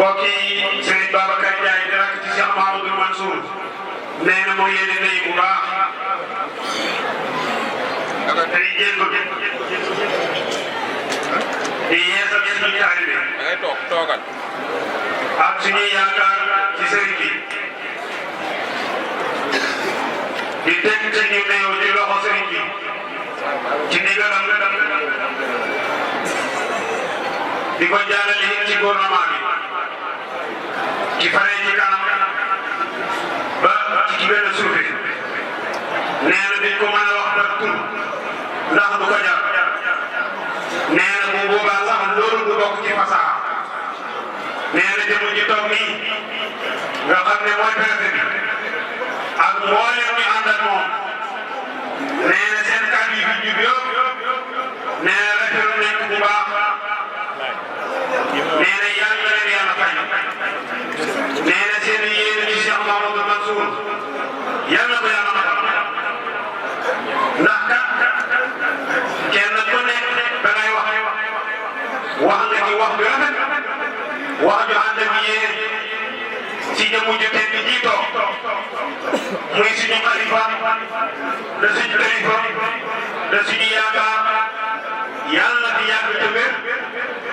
mbokk yi Serigne Babacar Ndiaye di rakk ci Cheikh Mahamadou Mansour nee na moo yéene nuyu bu baax tey jéem ko di yeesal suñu taalibe da ngay toogal ak suñuy yaakaar ci Serigne bi di teg ci ñu nuyoo ci loxo Serigne bi ci ndigalam di ko jàllale ci gouvernement bi ci faree ci kanam ba ci benn suufe nee na duñ ko mën a wax par tur ndax du ko jar nee na bu boobaa sax loolu du bokk ci fasaxa nee na jëmu ji toog nii nga xam ne mooy préfet bi ak mboolem ñu ànd ak moom nee na seen kàddu yi fi jub yëpp nee na rafetlu nañ ko bu baax nee na yàlla na leen yàlla fay nee na seen yéene ci Cheikh Mahamadou Mansour yàlla na ko yàlla matal ndax kat kenn ku nekk da ngay wax nga ci wax ju rafet wax ju ànd ak yéene ci jëmu ju tedd ji toog muy suñu xalifa da suñu kilifa da suñu yaakaar yàlla fi yàgg te wér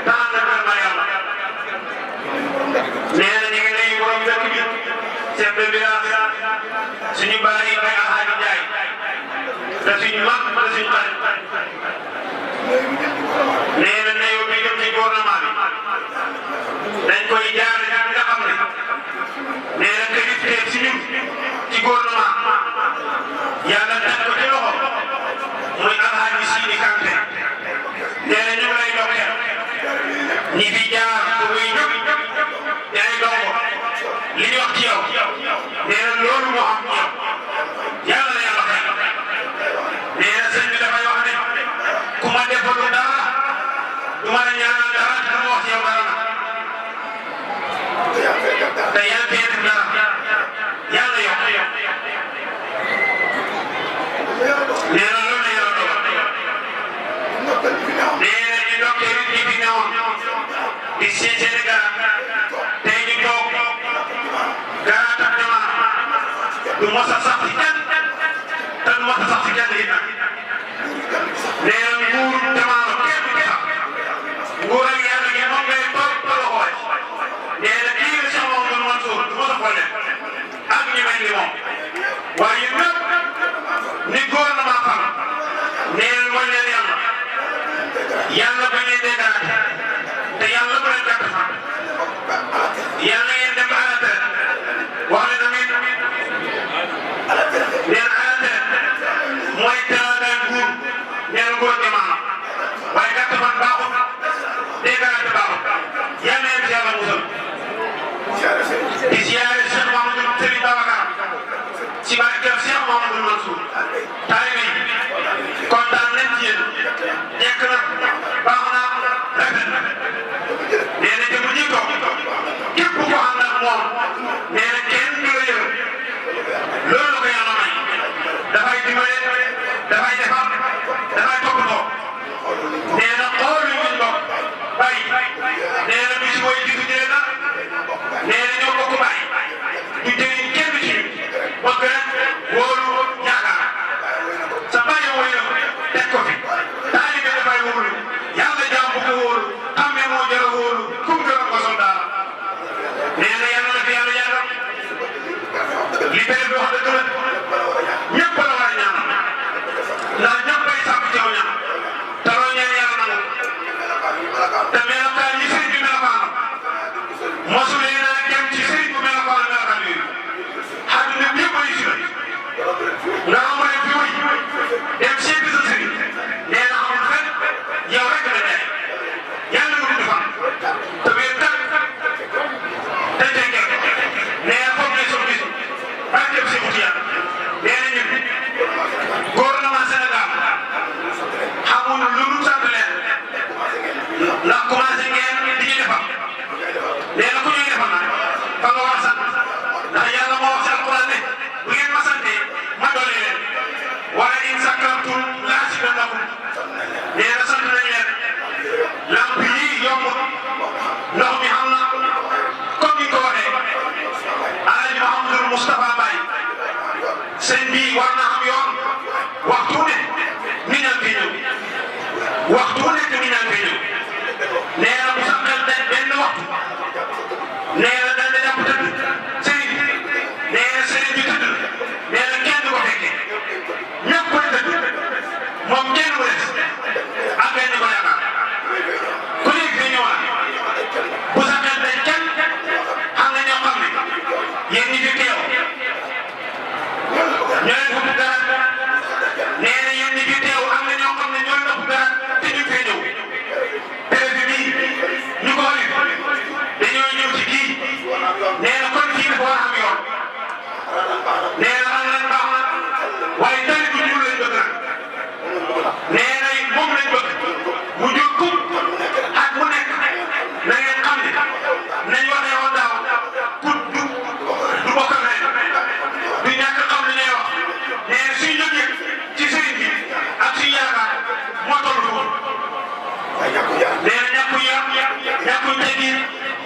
tànn na yàlla nee na ñu ngi nuyu borom dëkk bi chef de village suñu baay bay Alhaji Ndiaye te suñu mag te suñu xarit nee na nuyoo bi jëm ci gouvernement bi dañ koy jaarale ci nga xam ne nee na kilifteef si ñun ci gouvernement yàlla teg ko ci loxo muy Alhaji Sidi Kanté nee na ñu ngi lay doxee ñi fi jaar te muy ñëpp yaay dongo li ñu wax ci yow nee na loolu moo am ci yow yàlla na yàlla fay nee na sëñ bi dafay wax ne ku ma defalu dara du ma la ñaanal dara te dama wax ci yow dara te yàlla fee def dara yàlla yokk nee na loolu la yàlla dogal nee na ñu dokkee nit ñi fi newoon di Sénégal tey ñu toog gàllankoor du mos a sax si kenn te du mos a sax si kenn it nag nee na nguur demande kenn du sax nguur ak yàlla gi moom ngay toog tolluwaay nee na kii la Cheikh Mahamadou Mansour du mos a xool ak ñu mel ni moom waaye ñëpp ni gouvernement xam nee na mooy leen yàlla yàlla bañ leen dégradé te yàlla bu leen gàtt fan yàlla ngeen dem ba à la traite wax ne tamit nee na à la traite mooy teraangal nguur nee na nguur gi maanaam waaye gàtt fan baaxul dégradé baaxul yàlla ngeen si yàlla musal di ziare Cheikh Mahamadou Serigne Babacar ci barkeel Cheikh Mahamadou Mansour taalibe yi kontaan nañ ci yéen jekk na baax na rafet na nee na jëmu ji toog képp ku ànd ak moom nee na kenn du la yëg loolu ko yàlla may dafay dimbale dafay defar dafay toppatoo nee na xooluñ ñu bokk bàyyi nee na bis mooy jiitu jëlee na nee na ñoo bokk bàyyi du jëriñ kenn ci ñu bëgg rek wóolu yaakaar sa bàyyi mooy yëg teg ko fi taalibe dafay wóolu yàlla jaam bu ko wóolu xam ne moo jar a wóolu kum gërëm ko soldat nee na yàlla na fi yàlla yàggal li benn bi wax dëgg la ñëpp la war a ñaanal ndax ñëpp ay sàmm ci yow ñaan te loo ñaan yàlla nangu te melokaan yi sëriñ bi melokaanam mosul leen a dem ci sëriñ bu melokaan melokaan yooyu àdduna bi yëpp ay si la nga am rek fi wuy dem seeti sa sëriñ nee na amul fenn yow rek la jaay yàlla nga dund fan te wér tànk te jege nee na foog ne soo gis ak jëm si wuti yàlla nee na ñun gouvernement Sénégal xamuñu lu dul sant leen ndax commencé ngeen di ñu defal nee na ku ñuy defal nag fa nga war a sant ndax yàlla moo wax ci alquran ne bu ngeen ma santee ma dolli leen wala in sakartum la azidannakum nee na sant nañ leen lamp yi yombut ndox mi xam na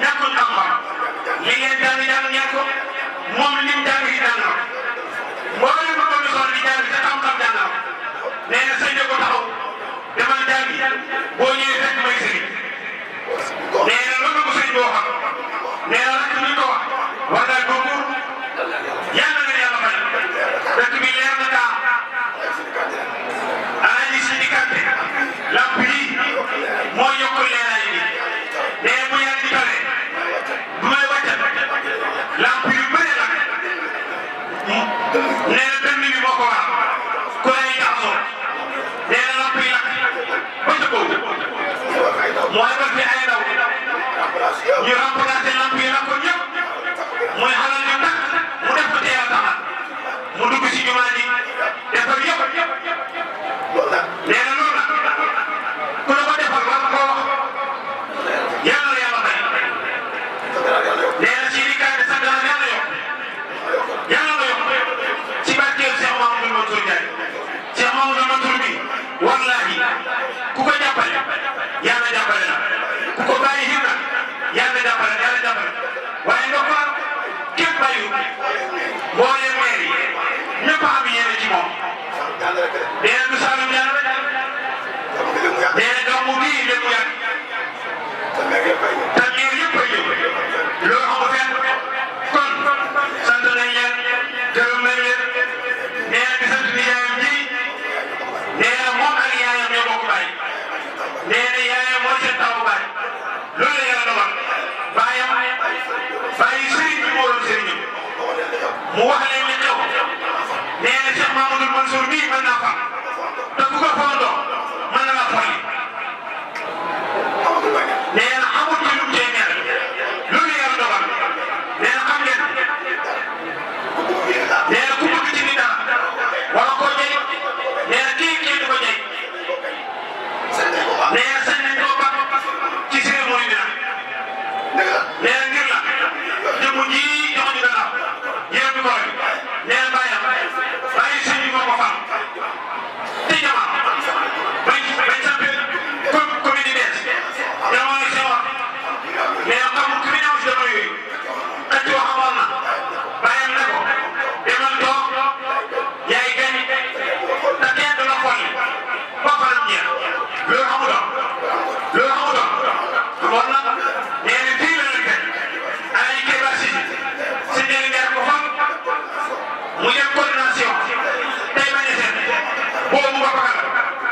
ñàkkul xam-xam li ngeen jàng ngeen ko moom lim jàng yi jàng na mboolem ko ko soxla di jàng te xam-xam jàng na nee na sëñ ko taxaw demal jàngi boo ñëwee fekk may sëriñ nee na loolu ko sëñ boo xam nee na rek ñu ko wax war ngaa góorgóorlu yàlla na yàlla fay dëkk bi leer na kaa alaaji si diggante lamp yi moo yokk leeraay bi nee bu yàlla di tole bu may wàccal lamp yu bëri la nee na dënn bi moo ko war ku lay jaxasoo nee na lamp yi lakk ba ca kaw mooy ba fi ay ndaw ñu remplacé lamp yi lakk ko ñëpp muy xalal ñu tax mu def ko teel a taxal mu dugg si jumaa ji defar yëpp nee na loolu nag ku la ko defal war nga koo wax yàlla na yàlla fay nee na si li kaay de sant na yàlla yokk yàlla na yokk si barkeel Cheikh Mamadou Mansour Ndiaye Cheikh Mamadou Mansour bi wallaahi ku ko jàppale yàlla jàppale la ku ko bàyyi xir nag yàlla jàppale waaye nga ko képp bàyyiwul mbooleem meer yi ñëpp a am yéene ci moom nee na du Saalum Diané nee na gàmmu bii lépp mu yàgg te meer yëpp ay ñëw loolu xam nga fenn kon sant nañ leen gërëm nañ leen nee na di sant yaayam ji nee na moom ak yaayam ñoo bokk baay nee na yaayam mooy seen tawu baay loolu la yàlla dogal baayam bàyyi sëriñ bi moo doon sëriñam mu wax leen li xew nee na Cheikh Mamadou Mansour bii mën naa fam te ku ko fondoo mën na la folli nee na amul ci lu mu cee ñaar loolu yàlla dogal nee na xam ngeen nee na ku bëgg ci nit dara wala koo jëy nee na kii di ko jëy nee na sañ nañ koo bàq ci cérémonie bi nag nee na ngir la jëmm ji jox ñu gannaaw yéen bi koy nee na bàyyam bàyyi sëñ bi moo ko fam te jamono bañ sampe commune yi bees jamono si wax nee na xamul ku fi ñëw si jamono yooyu xëcc wax amoon na bàyyam ne ko demal toog yaay gañ te kenn du la xool ba faram jeex loolu xamutoon kon nag nee na fii la leen fekk ay Kéba si njëriñ jaar ko fam mu def coordination tey bañ a seet boobu ba bakal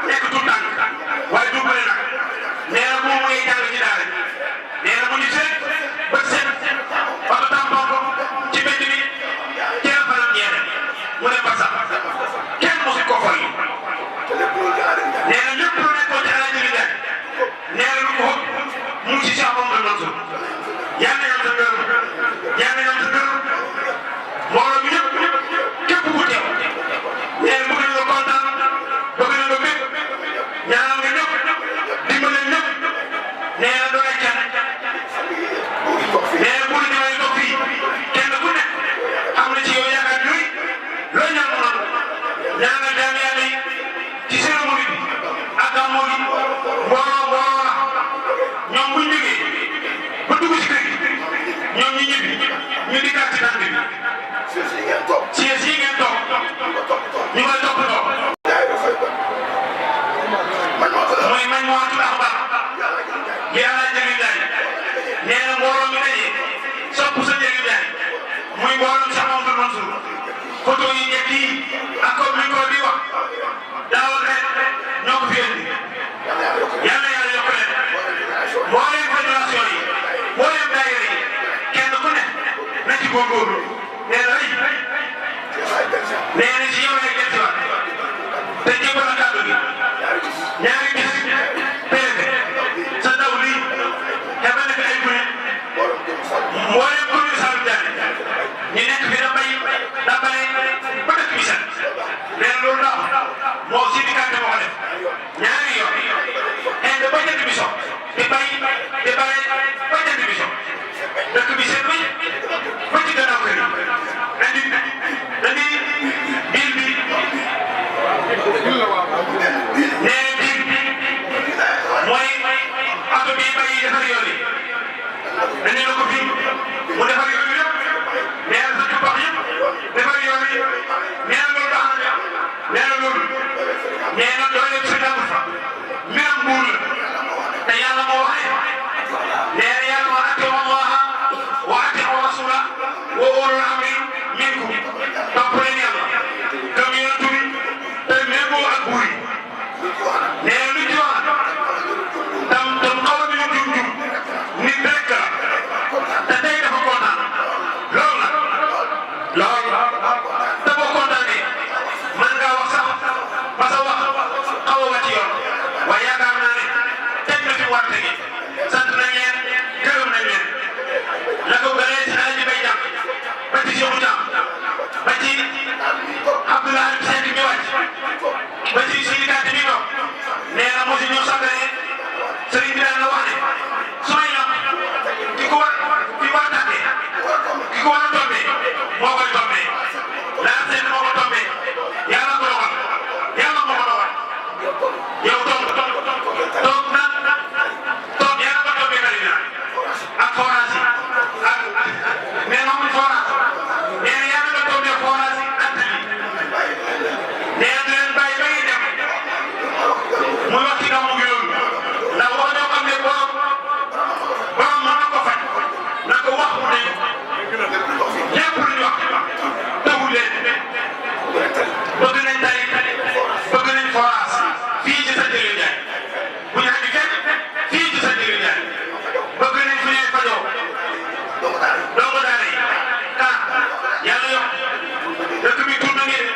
nekk tout tànk waaye du bëri nag nee na moom mooy jàng ci daara nee na mu ñu seet ba seet oto tampon ko ci mbedd mi teel a faram jeex mu ne Barsa kenn mosu ko xool nee na lépp lu nekkoon ci Alaaji bi Njaay nee na lu ko mu ngi si Cheikh Mamadou Mansour yal na yàlla gërëm mbooloo mi ñëpp képp ku teew nee na bëgg na nga kontaan bëgg na nga bég ñaanal nga ñëpp dimbale ñëpp nee na doole kenn nee na bu ñu demee toog fii kenn ku nekk am na ci yow yaakaar luy loo ñaan mu nangu ñaanal jaam yàlla yi ci cérémonie bi ak gàmmoo gi mbooloo la ñoom bu ñu jógee ba dugg ci kër gi ñoom ñu ñibbi ñu di gàtt ci tànk bi siège yi ngeen toog ñu koy toppatoo mooy man moo tudd axbaar bi Alaaji Njëriñ Njaay nee na mbooloo mi daje sopp sa Njëriñ Njaay muy mbooloo Cheikh Mamadou Mansour photo yi njëkk yi ak comme ni ko di wax daawal ren ñoo ko fi indi yàlla yàlla yokk leen mbooleem fédération yi mbooleem daayira yi kenn ku ne na ci góorgóorlu nee na rëy nee na si yow lay gëstuwaat te jébbal a kàddu gi ñaari bis PV sa ndaw lii te ba nekk ay gune mbooleem commune Saalum Diané ñu nekk fi da bay da bale ba dëkk bi set nee na loolu daaw moo si diggante moo ko def ñaari yoon inde ba jënd bi so di bay di bale ba jënd bi so dëkk bi set ba ci gannaaw kër yi andi biir bi nee biir mooy oto bi bay defar yoon yi dañu la ko fii mu defar yoon yëpp nee na sa jubbax yëpp defar yoon yi nee na loolu baax na nee na loolu nee na doole si dàgg fa mbiram buur la te yàlla moo wax ne nee na yàlla wa atiu allaha wa atiu rasula wa ulul amri minkum topp leen yàlla gëm yonent bi te méngoo ak buur yi nee na luñ ci wax tam xaw a ñu jub nit rek la te tey dafa kontaan loolu nag loolu te boo kontaanee mën ngaa wax sax ba sa wax xaw a wàcc yoon waaye yaakaar naa ne teg na fi war tegi sant nañ leen gërëm nañ leen la ko gënee si Alaaji Bay Jàmm ba ci Seexu Caam ba ci Abdoulaye Seck mi wàcc ba ci syndicat mi toog nee na mosu ñoo sàggane sëriñ bi daan la wax ne su may ñor ki ko war a tàggee ki ko war a tombee moo koy tombee laaj seen moo ko tombee yàlla ko dogal yàlla moo ko dogal yow toog na toog yàlla ko tombee kari na ak forage yi ak nee na amuñ forage nee na yàlla ko tombee forage yi ak tali nee na di leen bàyyi ba ngeen dem muy wax ci gàmmu gi loolu ndax wax ñoo xam ne borom mën na ko faj na ko wax mu ne lépp lu ñu wax tawul leen bëgg nañ tali bëgg nañ forage fii ci sa jëriñ jaay bu ñu andi fenn fii ci sa jëriñ jaay bëgg nañ fu ñuy fajoo doomu daara yi ah yàlla yokk dëkk bi tur na ngeen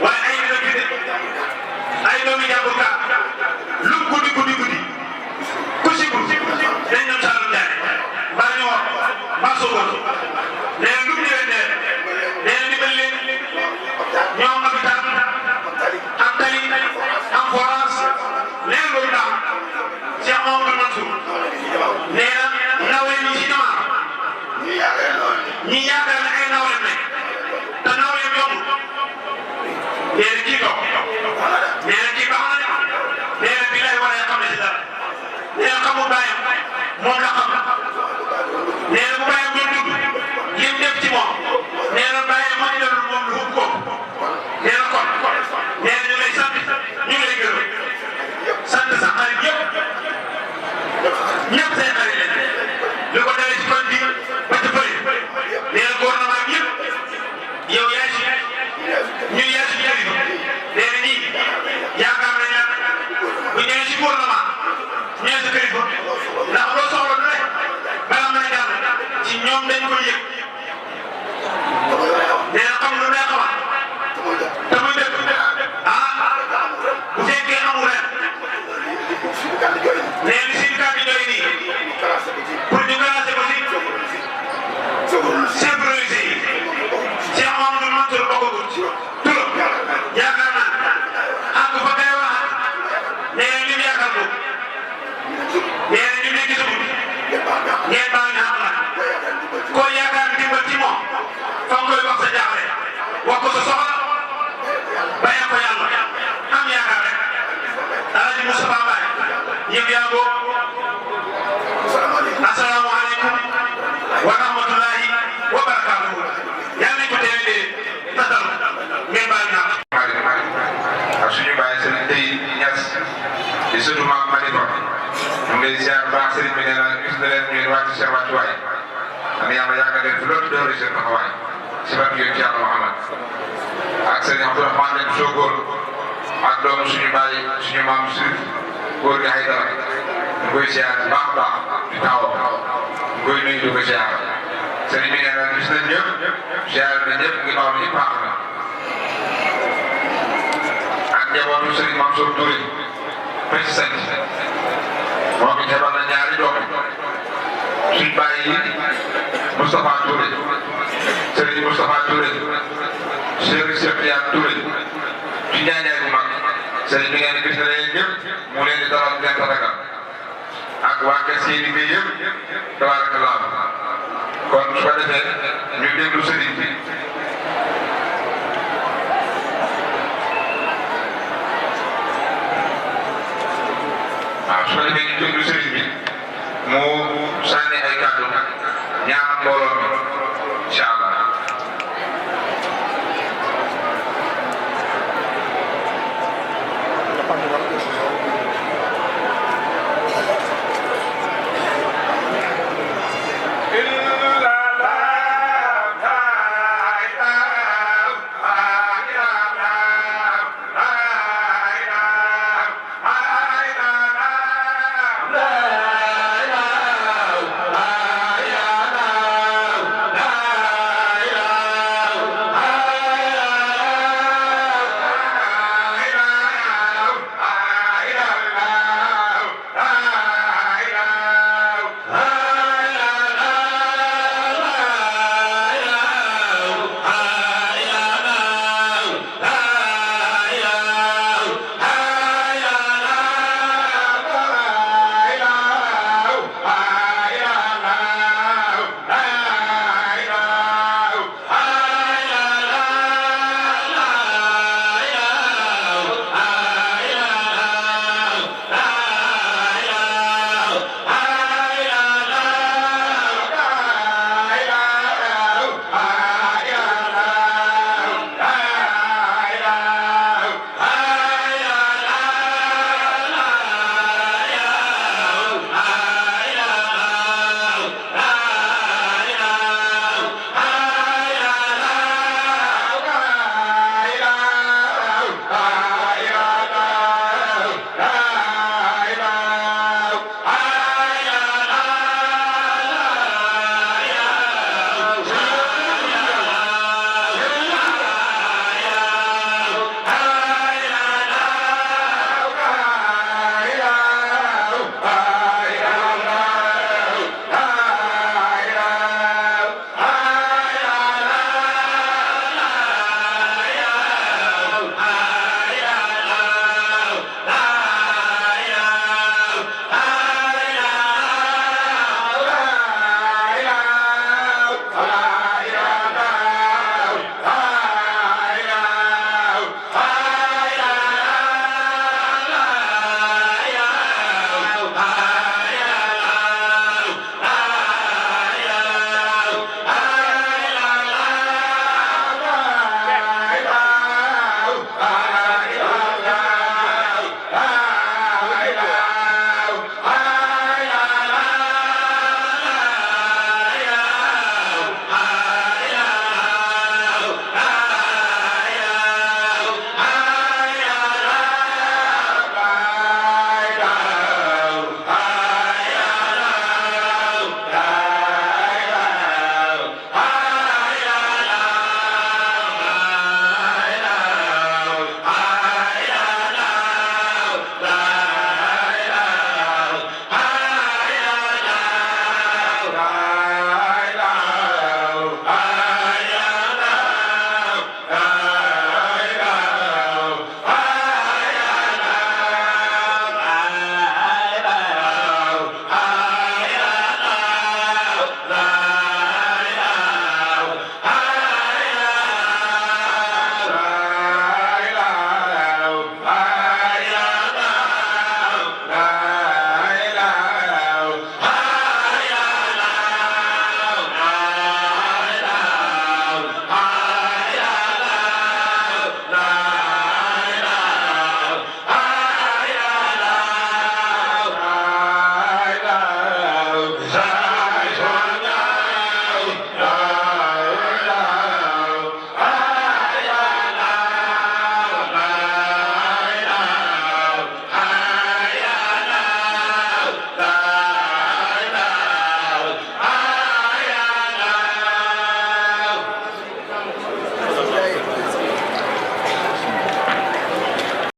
waaye ay dëkk de ay doomi jàmbur kaa lu guddi ku si dañ ñëw Saalum Diané mbaa ñu wax mbaa Sokone nee na lu mu ñëwee nee na dimbali leen ñoom hôpital am tali am forage nee na loolu daal Cheikh Mamadou Mansour nee na nawle ñi si ñëwaat ñi yaakaar ne ay nawle ne te nawle yomb nee na kii toog nee na kii baax na nee na bii lay war a xam ne si dara nee na xamul bàyyam moom la xam nee na bu bàyyam doon dund lim def ci moom nee na bàyyam moo ci def moom lu ko nee na kon nee na ñu lay sant ñu lay gërëm sant sa xarit yëpp ñëpp seen xarit leen li ko dalee ci kon bi ba ci bëri nee na gouvernement bi yëpp yow yaay si ñun yaay si jëriñ nee na ñii yaakaar nañ la bu ñëwee si gouvernement ñëwee sa kilifa ndax loo soxla lu ne bala mën a jàll ci ñoom dañ koy yëg nee na xam lu ne xamal te muy dëkk bu fekkee amul ren nee na syndicat bi doy nii pour ñu classé ko si sécurité yi Cheikh Mamadou Mansour bokkagul turam yaakaar naa àgg fa kay wax nee na lim yaakaar boobu nee na ñu ne gisagul ngeen baal ñu xam nag koo yaakaar dimbal ci moom fa nga koy wax sa jaaxle wax ko sa soxla bàyyi ko yàlla am yaakaar rek Alaaji Moustapha Mbaye yëpp yaa ngi asalaamaaleykum wa rahmatulahi wa barakaatuhu yàlla nañu ko teewee tatal ngeen baal ñu ak suñu bàyyi sëriñ tey ñas di sëtu maam Malick ñu ngi lay ziar baax sëriñ bi nee na gis na leen ñu wàcc seen wàccuwaay am yàlla yàggal leen fi loolu doole seen taxawaay si barke yonent Yàlla Muhammad ak sëriñ Abdourahmane leen Sokor ak doomu suñu bàyyi suñu maam Sirif góor gi Haydara ñu koy ziar baax baax di taawoo ñu koy nuyu di ko ziar sëriñ bi nee na gis nañ ñëpp ziar na ñëpp ngi taw ñëpp baax na ak njabootu sëriñ Mansour Touré ci sant moom it xebal na ñaari doom suñ bàyyi Moustapha Touré Serigne Moustapha Touré Serigne Cheikh Tidiane Touré ci ñaañaay bu mag Serigne bi ngeen gis na leen ñëpp mu leen di dalal leen tatagal ak waa kër seeni bi yëpp tabarakallah kon su ko defee ñu déglu Serigne bi waaw su ko defee ñu déglu Serigne bi mu sànni ay kàddu mbooloo mi